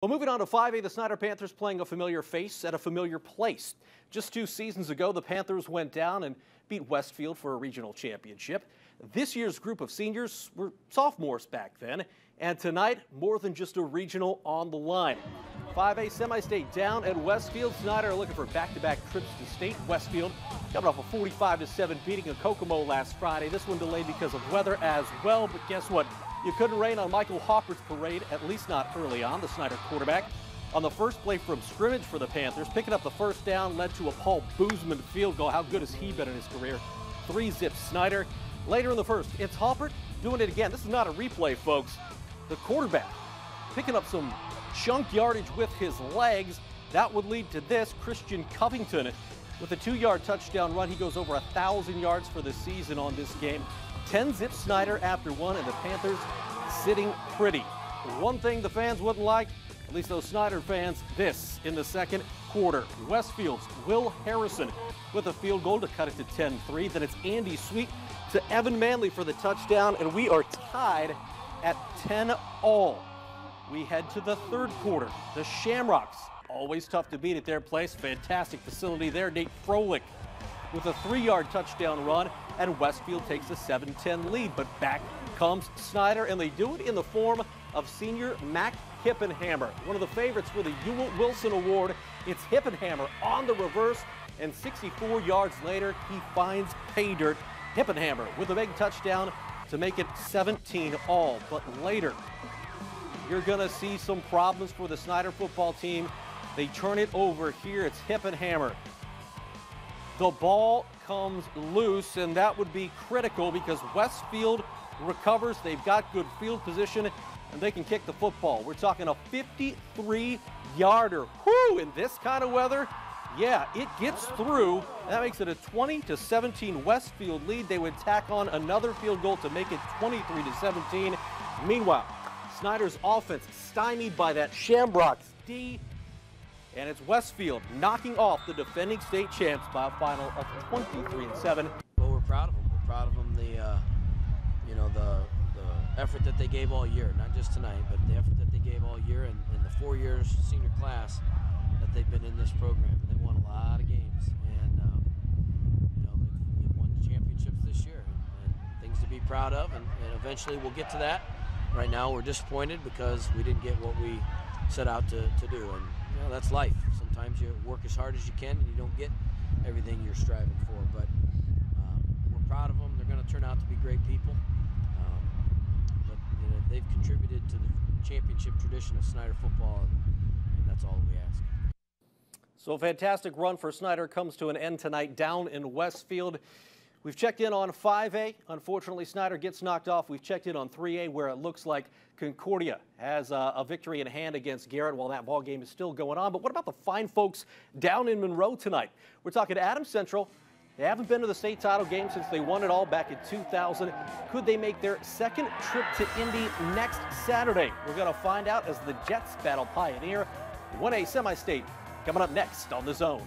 Well, moving on to 5A, the Snider Panthers playing a familiar face at a familiar place. Just 2 seasons ago, the Panthers went down and beat Westfield for a regional championship. This year's group of seniors were sophomores back then, and tonight, more than just a regional on the line. 5A semi-state down at Westfield. Snider are looking for back-to-back trips to state. Westfield coming off a 45-7 beating of Kokomo last Friday. This one delayed because of weather as well, but guess what? You couldn't rain on Michael Hopper's parade, at least not early on. The Snider quarterback on the first play from scrimmage for the Panthers, picking up the first down, led to a Paul Boozman field goal. How good has he been in his career? 3-zip Snider. Later in the first, it's Hopper doing it again. This is not a replay, folks. The quarterback picking up some chunk yardage with his legs. That would lead to this. Christian Covington with a 2-yard touchdown run. He goes over 1,000 yards for the season on this game. 10-zip Snider after one, and the Panthers sitting pretty. One thing the fans wouldn't like, at least those Snider fans, this in the second quarter. Westfield's Will Harrison with a field goal to cut it to 10-3. Then it's Andy Sweet to Evan Manley for the touchdown, and we are tied at 10-all. We head to the third quarter. The Shamrocks, always tough to beat at their place. Fantastic facility there. Nate Froelich with a 3-yard touchdown run, and Westfield takes a 7-10 lead. But back comes Snider, and they do it in the form of senior Mac Hippenhammer, one of the favorites for the Ewell Wilson Award. It's Hippenhammer on the reverse, and 64 yards later, he finds pay dirt. Hippenhammer with a big touchdown to make it 17-all. But later, you're going to see some problems for the Snider football team. They turn it over here. It's Hippenhammer. The ball comes loose, and that would be critical because Westfield recovers. They've got good field position, and they can kick the football. We're talking a 53-yarder. Whoo, in this kind of weather, yeah, it gets through. That makes it a 20-17 Westfield lead. They would tack on another field goal to make it 23-17. Meanwhile, Snider's offense stymied by that Shamrocks D, and it's Westfield knocking off the defending state champs by a final of 23-7. Well, we're proud of them. We're proud of them. The effort that they gave all year, not just tonight, but the effort that they gave all year, and the 4 years senior class that they've been in this program. They won a lot of games, and they've won the championships this year, and things to be proud of. And eventually we'll get to that. Right now we're disappointed because we didn't get what we set out to do, and that's life. Sometimes you work as hard as you can and you don't get everything you're striving for, but we're proud of them. They're going to turn out to be great people, but they've contributed to the championship tradition of Snider football, and that's all we ask. So a fantastic run for Snider comes to an end tonight down in Westfield. We've checked in on 5A. Unfortunately, Snider gets knocked off. We've checked in on 3A, where it looks like Concordia has a victory in hand against Garrett while that ball game is still going on. But what about the fine folks down in Monroe tonight? We're talking Adams Central. They haven't been to the state title game since they won it all back in 2000. Could they make their second trip to Indy next Saturday? We're going to find out as the Jets battle Pioneer. 1A semi-state coming up next on The Zone.